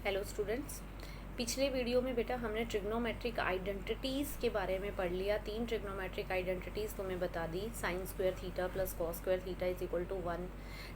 Hello students, पिछले video में बेटा हमने ट्रिग्नोमेट्रिक आइडेंटिटीज़ के बारे में पढ़ लिया। 3 ट्रिग्नोमेट्रिक आइडेंटिटीज़ तुम्हें बता दी। Sine square theta plus cos square theta is equal to 1।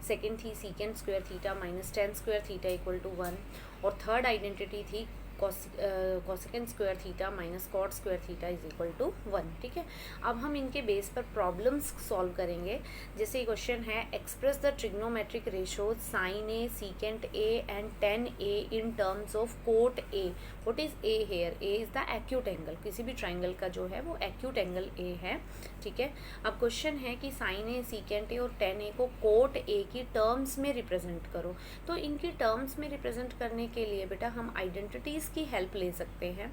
Second थी secant square theta minus tan square theta equal to 1। और थर्ड आइडेंटिटी थी cosecant square theta minus cot square theta is equal to 1। ठीक है, अब हम इनके base पर problems solve करेंगे। जैसे क्वेश्चन है, express the trigonometric ratio sine A, secant A and tan A in terms of cot A. What is A here? A is the acute angle. किसी भी ट्राइंगल का जो है वो एक्यूट एंगल ए है। ठीक है, अब क्वेश्चन है कि साइन ए, सीकेंट ए और टेन ए को कोट ए की टर्म्स में रिप्रेजेंट करो। तो इनकी टर्म्स में रिप्रेजेंट करने के लिए बेटा हम आइडेंटिटीज की हेल्प ले सकते हैं।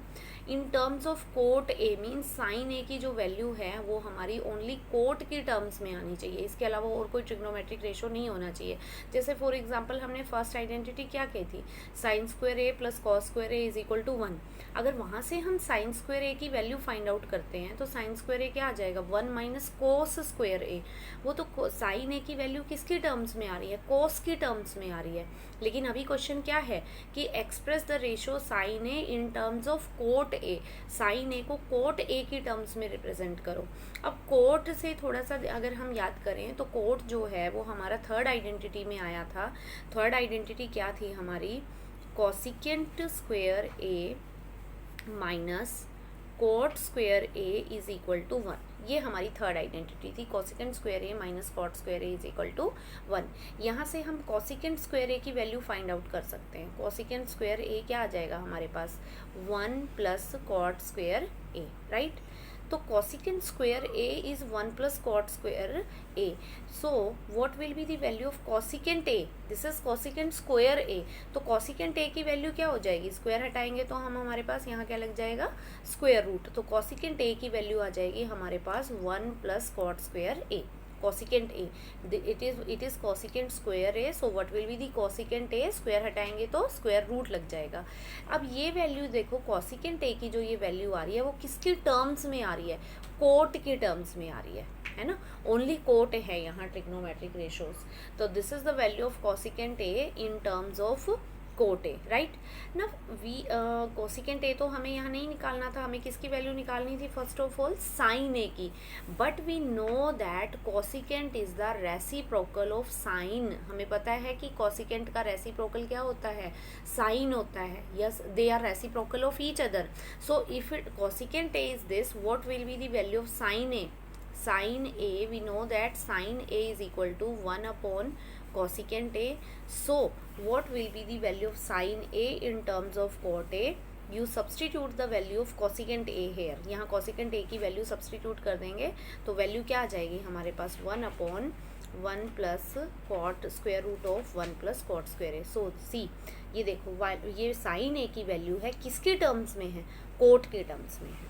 In terms of cot A means sine A की जो वैल्यू है वो हमारी ओनली कोट की टर्म्स में आनी चाहिए, इसके अलावा और कोई ट्रिग्नोमेट्रिक रेशो नहीं होना चाहिए। जैसे फॉर एग्जांपल हमने फर्स्ट आइडेंटिटी क्या कही थी, sine square A plus cos square A is equal to 1। अगर वहाँ से हम साइन स्क्वायर ए की वैल्यू फाइंड आउट करते हैं तो साइन स्क्वायर ए क्या आ जाएगा, 1 माइनस कोस स्क्वायर ए। वो तो साइन ए की वैल्यू किसकी टर्म्स में आ रही है, कोस की टर्म्स में आ रही है। लेकिन अभी क्वेश्चन क्या है कि express the ratio sine A in terms of cot A. Sine A को कोट ए की टर्म्स में रिप्रेजेंट करो। अब कोट से थोड़ा सा अगर हम याद करें तो कोट जो है वो हमारा थर्ड आइडेंटिटी में आया था। थर्ड आइडेंटिटी क्या थी हमारी, cosecant square A minus cot square A is equal to 1। ये हमारी थर्ड आइडेंटिटी थी, cosecant square A minus cot square A is equal to 1। यहाँ से हम कॉसिकेंट स्क्वायर ए की वैल्यू फाइंड आउट कर सकते हैं। कॉसिकेंट स्क्वायर ए क्या आ जाएगा हमारे पास, 1 plus cot square A, right. तो cosecant square A is 1 plus cot square A. So what will be the value of cosecant A? This is cosecant square A. तो कॉसिकेंट ए की value क्या हो जाएगी, स्क्वायर हटाएंगे तो हम हमारे पास यहाँ क्या लग जाएगा, स्क्वायर रूट। तो कॉसिकेंट ए की वैल्यू आ जाएगी हमारे पास 1 plus cot square A. cosecant a, it is cosecant square a, so what will be the cosecant a? Square हटाएंगे तो स्क्वायर रूट लग जाएगा। अब ये वैल्यू देखो, cosecant a की जो ये वैल्यू आ रही है वो किसकी टर्म्स में आ रही है, कोट की टर्म्स में आ रही है ना। ओनली कोट है यहाँ ट्रिग्नोमेट्रिक रेशोज। तो this is the value of cosecant a in terms of cot A, right ना। वी कोसिकेंट ए तो हमें यहाँ नहीं निकालना था, हमें किसकी वैल्यू निकालनी थी, first of all sine A की। But we know that cosecant is the reciprocal of sine. हमें पता है कि कोसिकेंट का रेसिप्रोकल क्या होता है, साइन होता है। Yes, they are reciprocal of each other. So if it cosecant A is this, what will be the value of sine A? Sine A, we know that sine A is equal to 1 upon cosecant a. So what will be the value of sin a in terms of cot a? You substitute the value of cosecant a here. यहाँ cosecant a की value substitute कर देंगे तो value क्या आ जाएगी हमारे पास, 1 upon 1 plus cot square root of 1 plus cot square A. So see, ये देखो ये साइन ए की वैल्यू है किसके टर्म्स में है, कोट के टर्म्स में है।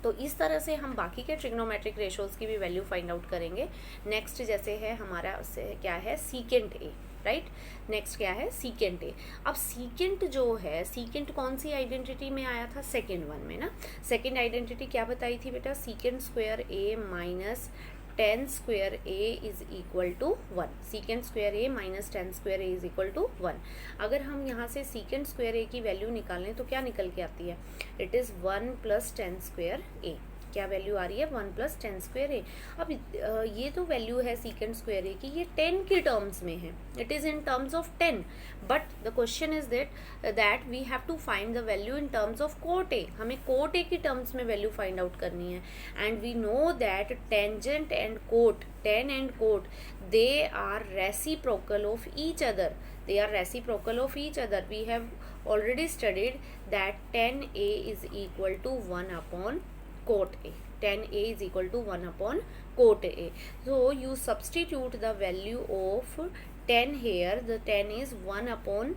तो इस तरह से हम बाकी के ट्रिग्नोमेट्रिक रेशोज की भी वैल्यू फाइंड आउट करेंगे। नेक्स्ट जैसे है हमारा क्या है, सीकेंट ए, राइट। नेक्स्ट क्या है, सीकेंट ए। अब सीकेंट जो है, सीकेंट कौन सी आइडेंटिटी में आया था, सेकेंड वन में ना। सेकेंड आइडेंटिटी क्या बताई थी बेटा, secant square A minus tan square A is equal to 1। Secant square A minus tan square A is equal to 1। अगर हम यहाँ से सीकेंट स्क्वायर ए की वैल्यू निकालें तो क्या निकल के आती है, it is 1 plus tan square A. क्या वैल्यू आ रही है, 1 प्लस टेन स्क्वायर ए। अब ये तो वैल्यू है सीकेंट स्क्वायर ए की, ये 10 की टर्म्स में है, it is in terms of 10। But the question is that we have to find the value in terms of cot A. हमें कोट ए की टर्म्स में वैल्यू फाइंड आउट करनी है। And we know that tangent and cot, tan and cot, they are reciprocal of each other. They are reciprocal of each other. We have already studied that tan A is equal to 1 upon cot A. Tan A is equal to 1 upon cot A. So you substitute the value of tan here. The tan is 1 upon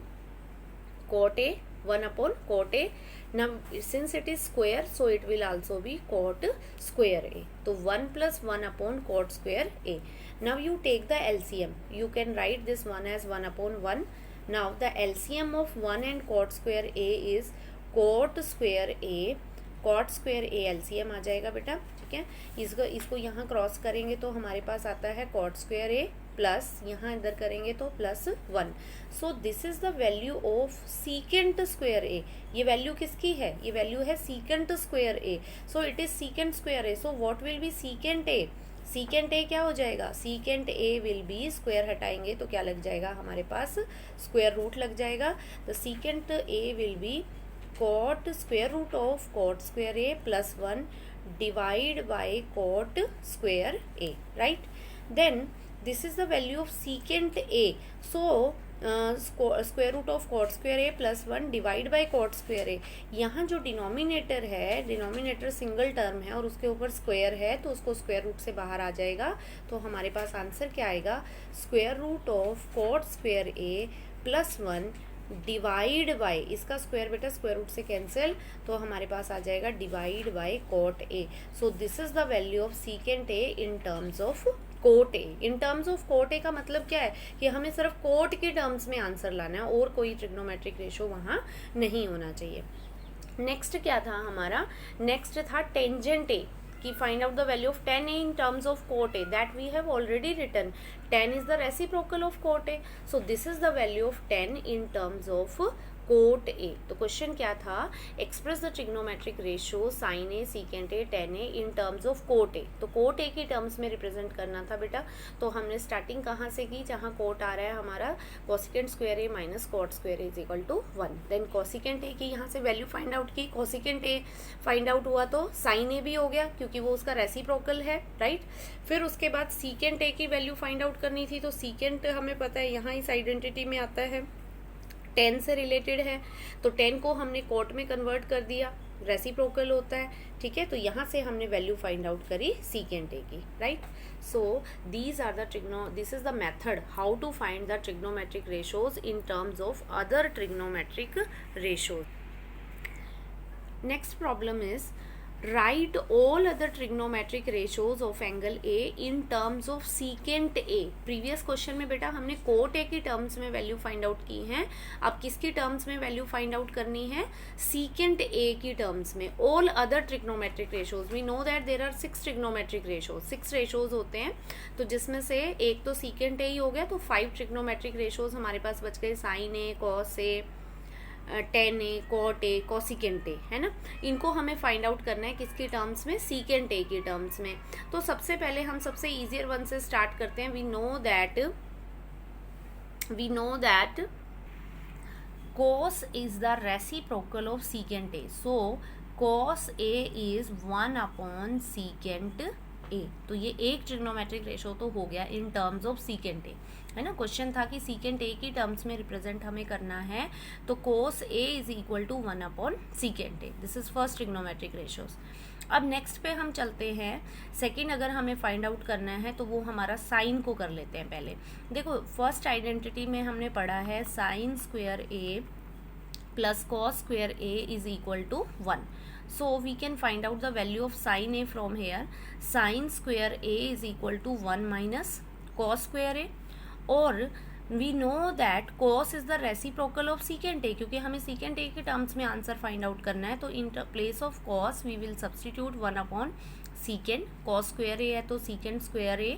cot A, 1 upon cot A. Now since it is square, so it will also be cot square A. So 1 plus 1 upon cot square A. Now you take the LCM. You can write this one as 1 upon 1. Now the LCM of 1 and cot square A is cot square A. cot square A LCM आ जाएगा बेटा, ठीक है। इसको यहाँ cross करेंगे तो हमारे पास आता है cot square A प्लस यहाँ इधर करेंगे तो plus 1. So this is the value of secant square A. ये वैल्यू किसकी है? ये वैल्यू है secant square A. So it is secant square A. So what will be secant A? Secant A क्या हो जाएगा? Secant A will be, square हटाएंगे तो क्या लग जाएगा हमारे पास? स्क्वायर रूट लग जाएगा. The secant A will be cot square root of cot square A plus 1 divide by cot square A, right. Then this is the value of secant A. So square root of cot square A plus 1 divide by cot square A. यहाँ जो denominator है, denominator single term है और उसके ऊपर square है तो उसको स्क्वायर रूट से बाहर आ जाएगा. तो हमारे पास आंसर क्या आएगा? Square root of cot square A plus 1 divide by, इसका स्क्वायर बेटा स्क्वायर रूट से कैंसिल, तो हमारे पास आ जाएगा divide by cot A. So this is the value of secant A in terms of cot A. In terms of cot A का मतलब क्या है कि हमें सिर्फ कोट के टर्म्स में आंसर लाना है और कोई ट्रिग्नोमेट्रिक रेशो वहाँ नहीं होना चाहिए. नेक्स्ट क्या था हमारा? नेक्स्ट था टेंजेंट ए, कि find out the value of tan a in terms of cot a. that we have already written. tan is the reciprocal of cot a. so this is the value of tan in terms of cot A. तो question क्या था? Express the trigonometric ratio sine A secant A tan A in terms of cot A. तो cot ए की terms में represent करना था बेटा. तो हमने स्टार्टिंग कहाँ से की? जहाँ कोट आ रहा है हमारा cosecant square A minus cot square A is equal to 1. Then cosecant A की यहाँ से वैल्यू फाइंड आउट की. कोसिकेंट ए फाइंड आउट हुआ तो साइन ए भी हो गया क्योंकि वो उसका रेसिप्रोकल है, राइट. फिर उसके बाद सीकेंट ए की वैल्यू फाइंड आउट करनी थी. तो सीकेंट हमें पता है यहाँ इस आइडेंटिटी में आता है 10 से रिलेटेड है. तो 10 को हमने कोट में कन्वर्ट कर दिया, रेसिप्रोकल होता है, ठीक है. तो यहाँ से हमने वैल्यू फाइंड आउट करी सीकेंट ए की, right. So this is the method how to find the trigonometric ratios in terms of other trigonometric ratios. Next problem is write all other trigonometric ratios of angle A in terms of secant A. Previous question में बेटा हमने cot A की terms में value find out की है. अब किसकी terms में वैल्यू फाइंड आउट करनी है? सीकेंट ए की टर्म्स में. All other trigonometric ratios, we know that there are 6 trigonometric ratios. 6 ratios होते हैं. तो जिसमें से एक तो सीकेंट ए ही हो गया, तो 5 ट्रिग्नोमेट्रिक रेशोज हमारे पास बच गए. Sine A, cos A, tan A, cot A, cosecant A, है ना. इनको हमें फाइंड आउट करना है किसकी टर्म्स में? सीकेंट ए की टर्म्स में. तो सबसे पहले हम सबसे इजियर वन से स्टार्ट करते हैं. We know that cos is the reciprocal of secant A. So cos A is 1 upon secant A. तो ये एक ट्रिग्नोमेट्रिक रेशो तो हो गया in terms of secant A, है ना. क्वेश्चन था कि सीकेंट ए की टर्म्स में रिप्रेजेंट हमें करना है. तो cos A is equal to 1 upon secant A. This is first trigonometric ratios. अब नेक्स्ट पे हम चलते हैं. सेकंड अगर हमें फाइंड आउट करना है तो वो हमारा साइन को कर लेते हैं पहले. देखो फर्स्ट आइडेंटिटी में हमने पढ़ा है sine square A plus cos square A is equal to 1. So we can find out the value of sin a from here. Sin square a is equal to 1 minus cos square a. और we know that cos is the reciprocal of secant a, क्योंकि हमें secant a के terms में answer find out करना है. तो in place of cos we will substitute 1 upon secant. cos square a है तो secant square a,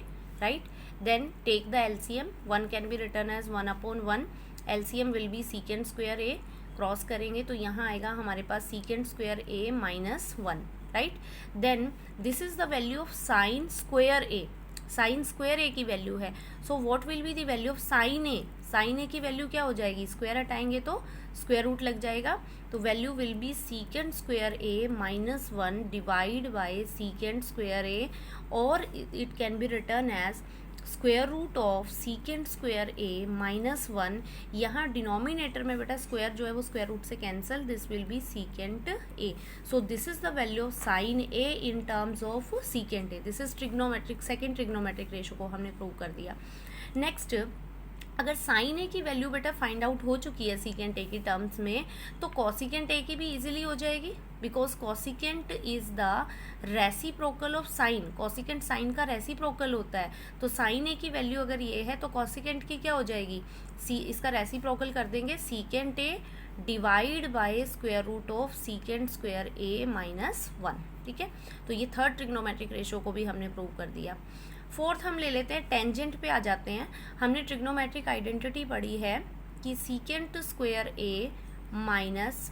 right. Then take the LCM. 1 can be written as 1 upon 1. LCM will be secant square a. Cross करेंगे तो यहाँ आएगा हमारे पास secant square A minus 1, right. Then this is the value of sine square A. Sine square A की value है. So what will be the value of sine A? Sine A की value क्या हो जाएगी? स्क्वायर हटाएंगे तो square root लग जाएगा. तो value will be secant square A minus 1 divide by secant square A, और it can be written as square root of secant square A minus 1. यहाँ डिनोमिनेटर में बेटा स्क्वायर जो है वो स्क्वायर रूट से cancel. This will be secant A. So this is the value of sine A in terms of secant A. This is trigonometric, second trigonometric ratio को हमने prove कर दिया. नेक्स्ट अगर साइन ए की value बेटा find out हो चुकी है सीकेंट ए की टर्म्स में, तो कॉसिकेंट ए की भी इजीली हो जाएगी, because cosecant is the reciprocal of sine. Cosecant sine का रेसिप्रोकल होता है. तो साइन ए की वैल्यू अगर ये है तो कॉसिकेंट की क्या हो जाएगी? इसका रेसिप्रोकल कर देंगे secant A divide by square root of secant square A minus 1, ठीक है. तो ये थर्ड ट्रिग्नोमेट्रिक रेशो को भी हमने प्रूव कर दिया. फोर्थ हम ले लेते हैं टेंजेंट पे आ जाते हैं। हमने ट्रिग्नोमेट्रिक आइडेंटिटी पढ़ी है कि secant square A minus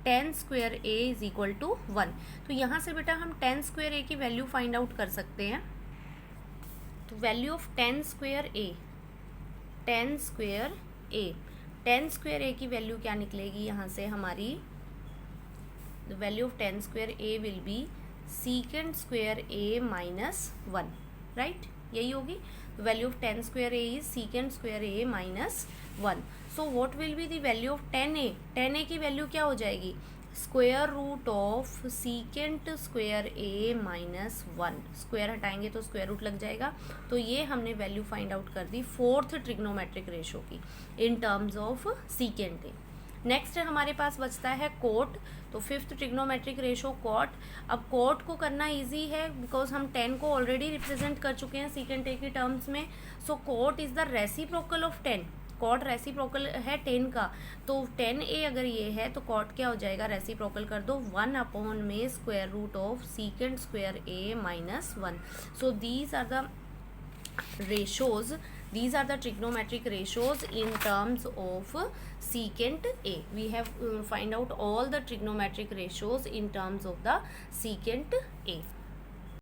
tan square A is equal to 1। तो यहाँ से बेटा हम टेन स्क्वायर ए की वैल्यू फाइंड आउट कर सकते हैं। तो value of tan square A, tan square A, tan square A की वैल्यू क्या निकलेगी यहाँ से हमारी, the value of tan square A will be secant square A minus 1, right, यही होगी। Value of tan square A is secant square A minus 1। So what will be the value of tan A, tan A की value क्या हो जाएगी, square root of secant square A minus 1, square हटाएंगे तो square root लग जाएगा। तो ये हमने वैल्यू फाइंड आउट कर दी फोर्थ ट्रिग्नोमेट्रिक रेशो की इन terms of secant A. Next हमारे पास बचता है कोट। तो फिफ्थ ट्रिग्नोमेट्रिक रेशो कॉट। अब कॉट को करना इजी है बिकॉज हम 10 को ऑलरेडी रिप्रेजेंट कर चुके हैं सीकेंट ए की टर्म्स में। So cot is the reciprocal of 10, cot reciprocal है 10 का। तो 10 ए अगर ये है तो कॉट क्या हो जाएगा, रेसिप्रोकल कर दो 1 अपॉन में square root of secant square A minus 1। So these are the ratios, these are the trigonometric ratios in terms of secant A. We have find out all the trigonometric ratios in terms of the secant A.